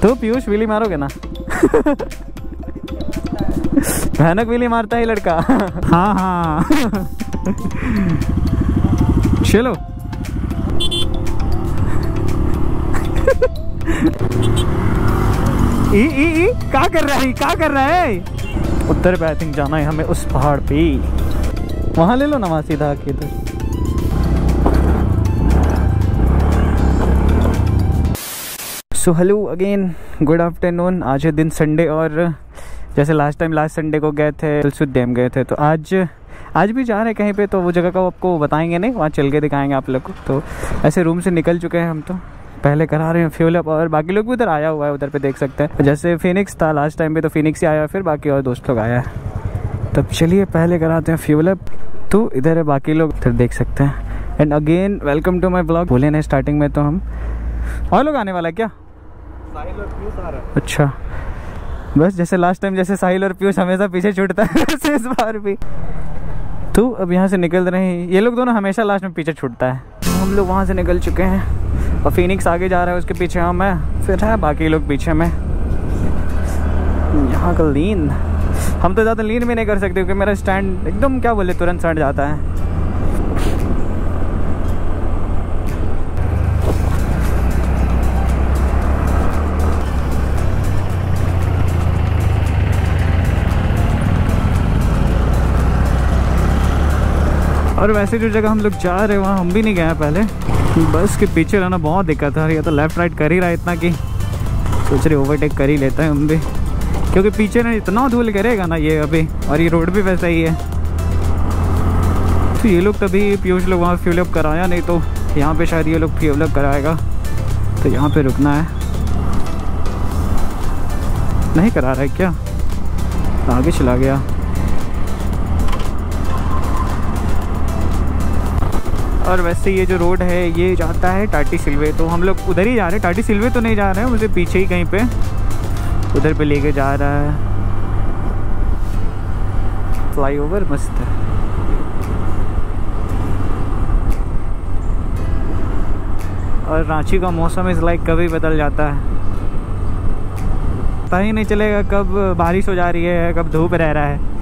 तो पीयूष व्हीली मारोगे ना? भयानक व्हीली मारता है लड़का। हाँ हाँ। चलो ई क्या कर रहा है, क्या कर रहा है? उधर पे आई थिंक जाना है हमें, उस पहाड़ पे। वहां ले लो ना, वहां सीधा आके इधर। So hello again, good afternoon. आज है दिन संडे और जैसे लास्ट संडे को गए थे तिलसुत डैम गए थे, तो आज भी जा रहे हैं कहीं पे, तो वो जगह का आपको बताएंगे नहीं, वहाँ चल के दिखाएंगे आप लोग को। तो ऐसे रूम से निकल चुके हैं हम, तो पहले करा रहे हैं फ्यूल अप और बाकी लोग भी उधर आया हुआ है, उधर पे देख सकते हैं। जैसे फिनिक्स था लास्ट टाइम पे, तो फिनिक्स ही आया, फिर बाकी और दोस्त लोग आया है। तब चलिए पहले कराते हैं फ्यूल अप। तो इधर है बाकी लोग, इधर देख सकते हैं। And again welcome to my blog. बोले नहीं स्टार्टिंग में तो हम और लोग आने वाला है क्या? साहिल और पीयूष आ रहा है। अच्छा, बस जैसे लास्ट टाइम जैसे साहिल और पीयूष हमेशा पीछे छूटता है वैसे इस बार भी। तो अब यहाँ से निकल रहे हैं, ये लोग दोनों हमेशा लास्ट में पीछे छूटता है। हम लोग वहाँ से निकल चुके हैं और फिनिक्स आगे जा रहा है, उसके पीछे हम हैं, फिर है बाकी लोग पीछे में। यहाँ का लीन हम तो ज़्यादा लीन भी नहीं कर सकते क्योंकि मेरा स्टैंड एकदम क्या बोले तुरंत सट जाता है। और वैसे जो जगह हम लोग जा रहे हैं वहाँ हम भी नहीं गए हैं पहले। बस के पीछे रहना बहुत दिक्कत है, या तो लेफ़्ट राइट कर ही रहा है इतना कि सोच रहे ओवरटेक कर ही लेता है हम भी, क्योंकि पीछे ना इतना धूल करेगा ना ये अभी, और ये रोड भी वैसा ही है। तो ये लोग तभी पीयूष लोग वहाँ फ्यूल अप कराया, नहीं तो यहाँ पे शायद ये लोग फ्यूल अप कराएगा, तो यहाँ पे रुकना है। नहीं करा रहा है क्या? आगे चला गया। और वैसे ये जो रोड है ये जाता है टाटी सिल्वे, तो हम लोग उधर ही जा रहे हैं। टाटी सिल्वे तो नहीं जा रहे हैं, मुझे पीछे ही कहीं पे उधर पे लेके जा रहा है। फ्लाईओवर मस्त है। और रांची का मौसम इस लाइक कभी बदल जाता है, पता ही नहीं चलेगा कब बारिश हो जा रही है, कब धूप रह रहा है।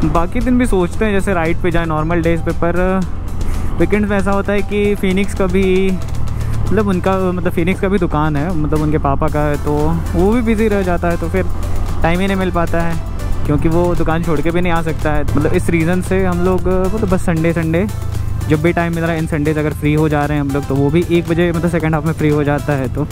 बाकी दिन भी सोचते हैं जैसे राइड पे जाए नॉर्मल डेज पे, पर वीकेंड में ऐसा होता है कि फिनिक्स का भी मतलब फिनिक्स का भी दुकान है, मतलब उनके पापा का है, तो वो भी बिज़ी रह जाता है, तो फिर टाइम ही नहीं मिल पाता है, क्योंकि वो दुकान छोड़ के भी नहीं आ सकता है। मतलब इस रीज़न से हम लोग मतलब बस संडे जब भी टाइम मिल रहा है, इन संडेज अगर फ्री हो जा रहे हैं हम लोग, तो वो भी 1 बजे मतलब सेकेंड हाफ में फ्री हो जाता है। तो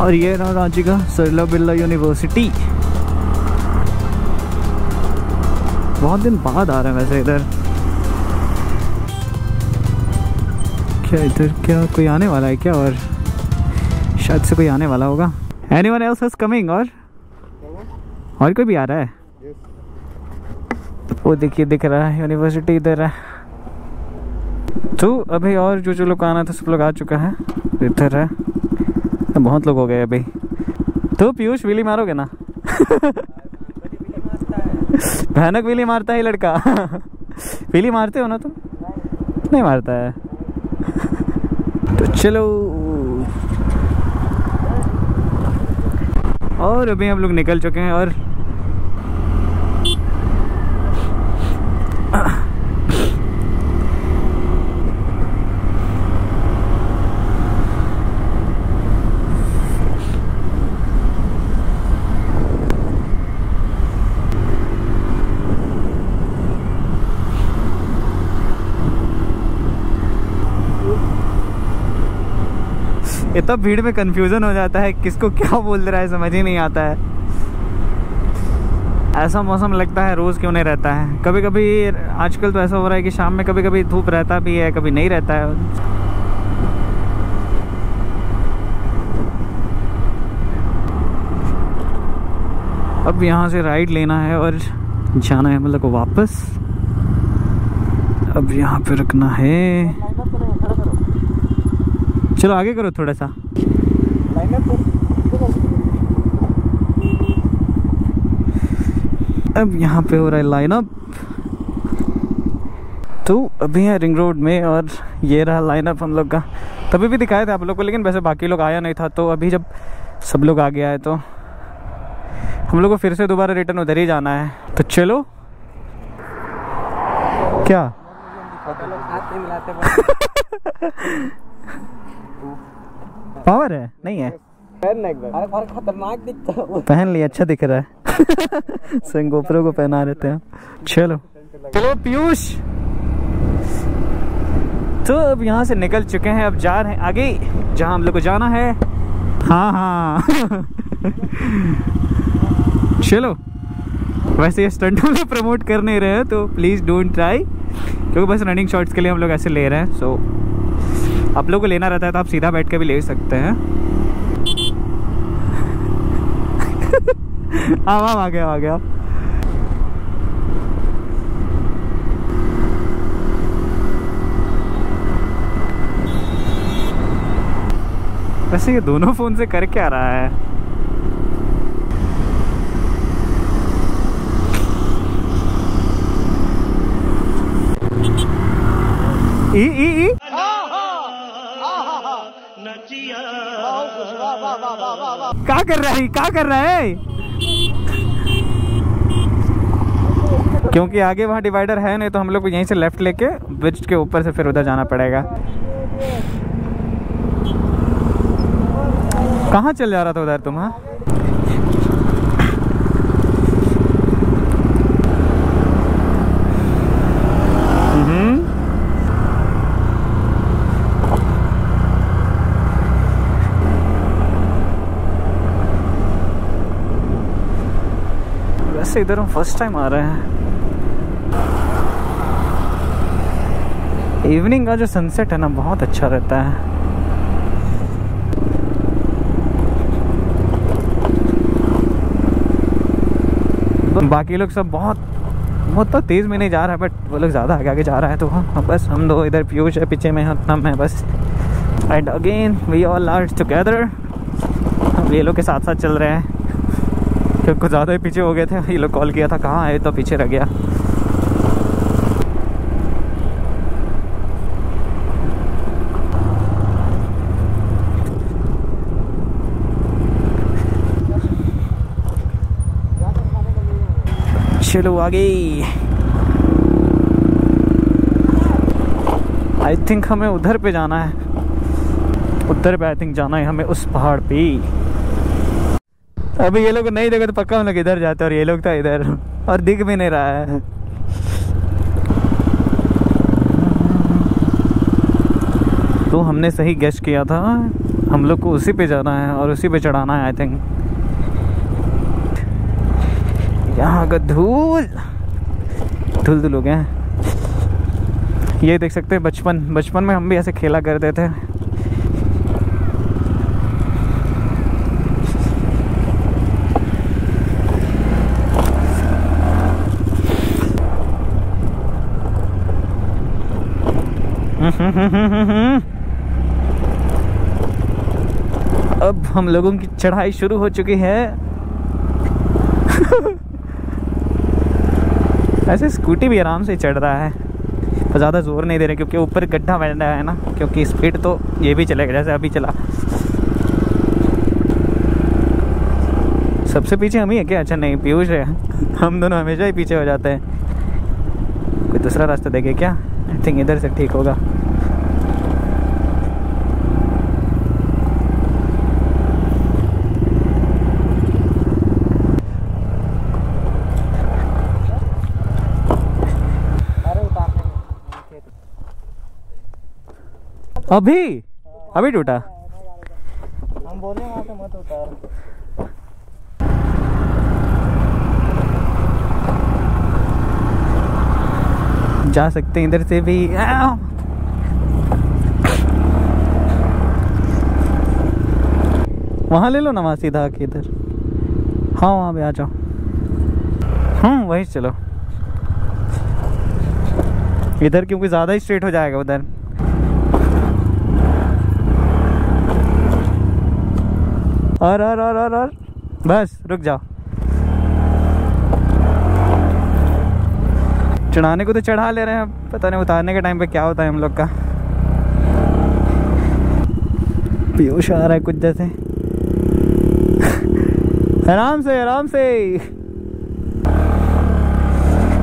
और ये रहा रांची का सरला बिरला यूनिवर्सिटी। बहुत दिन बाद आ रहे हैं वैसे इधर। क्या इधर क्या कोई आने वाला है क्या? और शायद से कोई आने वाला होगा। Anyone else is coming? और कोई भी आ रहा है? वो देखिए दिख रहा है यूनिवर्सिटी इधर है। तो अभी और जो लोग आना था सब लोग आ चुका है, इधर है। बहुत लोग हो गए अभी। तो पीयूष व्हीली मारोगे ना? भयानक व्हीली मारता है लड़का। व्हीली मारते हो ना तुम? नहीं मारता है। तो चलो, और अभी हम लोग निकल चुके हैं और इतना भीड़ में कंफ्यूजन हो जाता है, किसको क्या बोल रहा है समझ ही नहीं आता है। ऐसा मौसम लगता है रोज़ क्यों नहीं रहता है। कभी कभी आजकल तो ऐसा हो रहा है कि शाम में कभी कभी धूप रहता भी है, कभी नहीं रहता है। अब यहाँ से राइड लेना है और जाना है मतलब को वापस। अब यहाँ पे रुकना है। चलो आगे करो थोड़ा सा। अब यहाँ पे हो रहा है लाइनअप। तो अभी है रिंग रोड में और ये रहा लाइनअप हम लोग का। तभी भी दिखाया था आप लोग को, लेकिन वैसे बाकी लोग आया नहीं था। तो अभी जब सब लोग आ गया है तो हम लोग को फिर से दोबारा रिटर्न उधर ही जाना है। तो चलो। क्या पावर है? नहीं है, खतरनाक दिखता है। पहन लिया, अच्छा दिख रहा है। संगोप्रो को पहना रहते हैं। चलो चलो पीयूष। तो अब यहाँ से निकल चुके हैं, अब जा रहे हैं आगे जहाँ हम लोग को जाना है। हाँ हाँ। चलो। वैसे ये स्टंट हम लोग प्रमोट कर नहीं रहे हैं, तो प्लीज़ डोंट ट्राई, क्योंकि बस रनिंग शॉट्स के लिए हम लोग ऐसे ले रहे हैं। सो आप लोगों को लेना रहता है तो आप सीधा बैठ के भी ले सकते हैं। आ गया। वैसे ये दोनों फोन से कर क्या रहा है? ई क्या कर रहा है? क्योंकि आगे वहाँ डिवाइडर है नहीं, तो हम लोग को यहीं से लेफ्ट लेके ब्रिज के ऊपर से फिर उधर जाना पड़ेगा। कहाँ चल जा रहा था उधर तुम? हाँ वैसे इधर हम फर्स्ट टाइम आ रहे हैं। इवनिंग का जो सनसेट है ना, बहुत अच्छा रहता है। बाकी लोग सब बहुत तो तेज में नहीं जा रहा है, बट वो लोग ज़्यादा आगे जा रहा है। तो हाँ, बस हम दो इधर पीयूष है, पीछे में हम है बस। And again we all are together. हम ये लोग के साथ साथ चल रहे हैं, क्योंकि कुछ ज़्यादा ही पीछे हो गए थे। ये लोग कॉल किया था कहाँ है, तो पीछे रह गया। चलो आगे। आई थिंक हमें उधर पे जाना है, उधर पे आई थिंक जाना है हमें, उस पहाड़ पे। अभी ये लोग नहीं देखे तो पक्का हम लोग इधर जाते, और ये लोग था इधर और दिख भी नहीं रहा है। तो हमने सही गेस किया था, हम लोग को उसी पे जाना है और उसी पे चढ़ाना है आई थिंक। यहाँ का धूल हो गए हैं। ये देख सकते हैं बचपन में हम भी ऐसे खेला करते थे। अब हम लोगों की चढ़ाई शुरू हो चुकी है। ऐसे स्कूटी भी आराम से चढ़ रहा है, पर ज़्यादा जोर नहीं दे रहे, क्योंकि ऊपर गड्ढा बन रहा है ना। क्योंकि स्पीड तो ये भी चलेगा जैसे अभी चला। सबसे पीछे हम ही है क्या? अच्छा नहीं, पीयूष है। हम दोनों हमेशा ही पीछे हो जाते हैं। कोई दूसरा रास्ता देखे क्या? आई थिंक इधर से ठीक होगा। अभी टूटा। हम बोले वहां से मत उतार। जा सकते हैं इधर से भी। वहां ले लो ना, वहां सीधा आके इधर। हाँ वहां पे आ जाओ। वही चलो। इधर क्योंकि ज्यादा ही स्ट्रेट हो जाएगा उधर। और बस रुक जाओ। चढ़ाने को तो चढ़ा ले रहे हैं, पता नहीं उतारने के टाइम पे क्या होता है हम लोग का। पीयूष आ रहा है कुछ जैसे। आराम से आराम से।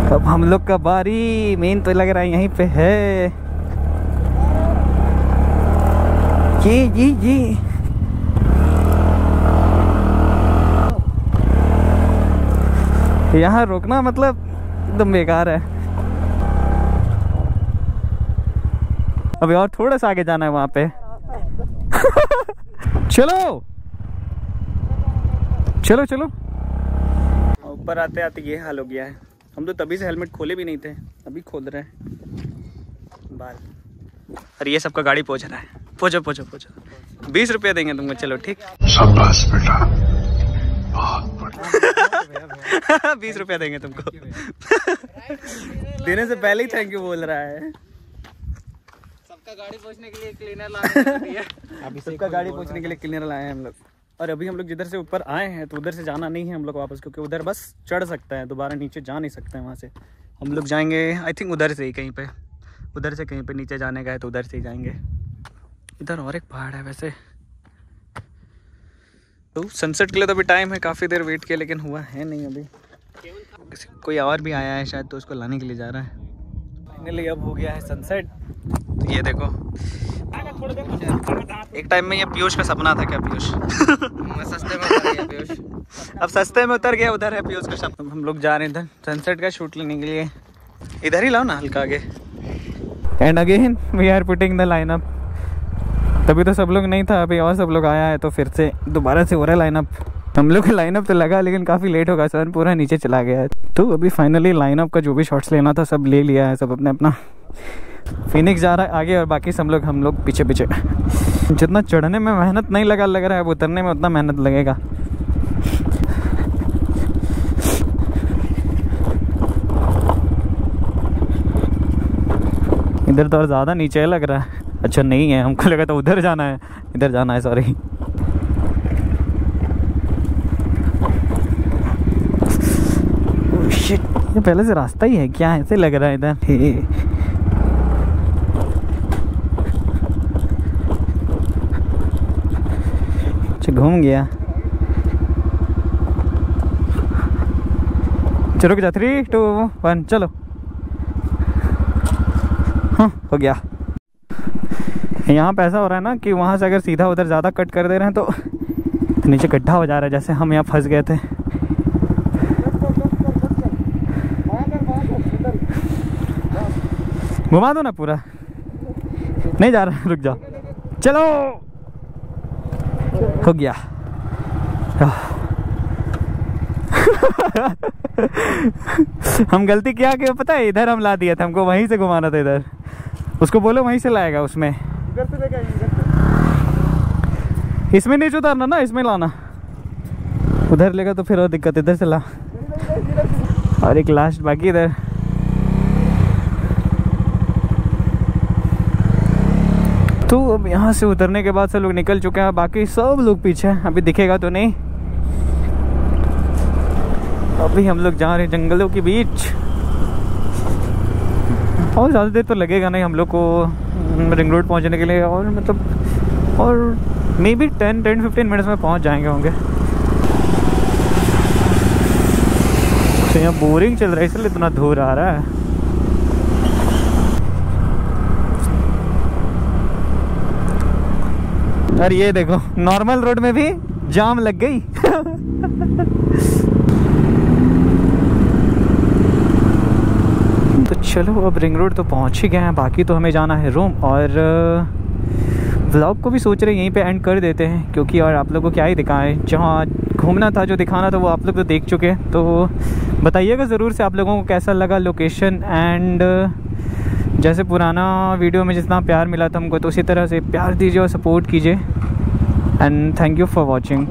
अब हम लोग का बारी, मेन तो लग रहा है यहीं पे है। ये यहाँ रोकना मतलब एकदम बेकार है। अभी और थोड़ा सा आगे जाना है वहां पे। चलो चलो चलो। ऊपर आते आते ये हाल हो गया है। हम तो तभी से हेलमेट खोले भी नहीं थे, अभी खोल रहे हैं बाल। और ये सबका गाड़ी पहुंच रहा है। पहुंचो पहुंचो पहुंचो। 20 रुपया देंगे तुमको, चलो ठीक। शाबाश बेटा, बहुत बढ़िया। 20 रुपया देंगे तुमको। देने से पहले ही थैंक यू बोल रहा है। सबका गाड़ी पहुंचने के लिए क्लीनर लाए। अभी सबका गाड़ी पहुंचने के लिए क्लीनर लाए हैं हम लोग। और अभी हम लोग जिधर से ऊपर आए हैं तो उधर से जाना नहीं है हम लोग वापस, क्योंकि उधर बस चढ़ सकता है, दोबारा नीचे जा नहीं सकते हैं वहाँ से। हम लोग जाएंगे आई थिंक उधर से ही कहीं पे, उधर से कहीं पे नीचे जाने का है तो उधर से ही जाएंगे। इधर और एक पहाड़ है वैसे। तो सनसेट के लिए तो अभी टाइम है, काफ़ी देर वेट किया लेकिन हुआ है नहीं अभी। कोई और भी आया है शायद, तो उसको लाने के लिए जा रहा है। फाइनली अब हो गया है सनसेट। तो ये देखो, एक टाइम में ये पीयूष का सपना था। क्या पीयूष? सस्ते में उतर गया पीयूष। अब सस्ते में उतर गया, उधर है पीयूष का सपना। हम लोग जा रहे हैं सनसेट का शूट लेने के लिए। इधर ही लाओ ना हल्का आगे। And again we are putting the line up. तभी तो सब लोग नहीं था, अभी और सब लोग आया है तो फिर से दोबारा से हो रहा है लाइनअप। हम लोग का लाइनअप तो लगा लेकिन काफ़ी लेट होगा, सन पूरा नीचे चला गया है। तो अभी फाइनली लाइनअप का जो भी शॉट्स लेना था सब ले लिया है, सब अपने अपना। फिनिक्स जा रहा है आगे और बाकी सब लोग हम लोग पीछे पीछे। जितना चढ़ने में मेहनत नहीं लग रहा है, अब उतरने में उतना मेहनत लगेगा। इधर तो और ज़्यादा नीचे लग रहा है। अच्छा नहीं है, हमको लगा था उधर जाना है, इधर जाना है, सॉरी। शिट, ये पहले से रास्ता ही है क्या? ऐसे लग रहा है इधर। अच्छा घूम गया। चलो क्या 3 2 1 चलो। हाँ हो गया। यहाँ पे ऐसा हो रहा है ना कि वहाँ से अगर सीधा उधर ज़्यादा कट कर दे रहे हैं तो नीचे गड्ढा हो जा रहा है, जैसे हम यहाँ फंस गए थे। घुमा दो ना पूरा। नहीं जा रहा, रुक जाओ। चलो हो गया। हम गलती क्या कि पता है, इधर हम ला दिया था, हमको वहीं से घुमाना था। इधर उसको बोलो वहीं से लाएगा, उसमें इसमें नहीं उतारना ना, इसमें लाना। उधर लेगा तो फिर और दिक्कत, इधर से ला। और एक लास्ट बाकी इधर। तो अब यहाँ से उतरने के बाद सब लोग निकल चुके हैं, बाकी सब लोग पीछे हैं, अभी दिखेगा तो नहीं। अभी हम लोग जा रहे हैं जंगलों के बीच। और ज़्यादा देर तो लगेगा नहीं हम लोग को रिंग रोड पहुँचने के लिए, और मतलब और मे बी 10-15 मिनट्स में पहुँच जाएंगे होंगे। तो यहाँ बोरिंग चल रहा है इसलिए इतना धूल आ रहा है। और ये देखो नॉर्मल रोड में भी जाम लग गई। तो चलो अब रिंग रोड तो पहुंच ही गए हैं, बाकी तो हमें जाना है रूम। और व्लॉग को भी सोच रहे हैं यहीं पे एंड कर देते हैं, क्योंकि और आप लोगों को क्या ही दिखाएं, जहाँ घूमना था जो दिखाना था वो आप लोग तो देख चुके हैं। तो बताइएगा ज़रूर से आप लोगों को कैसा लगा लोकेशन। एंड जैसे पुराना वीडियो में जितना प्यार मिला था हमको, तो उसी तरह से प्यार दीजिए और सपोर्ट कीजिए। And thank you for watching.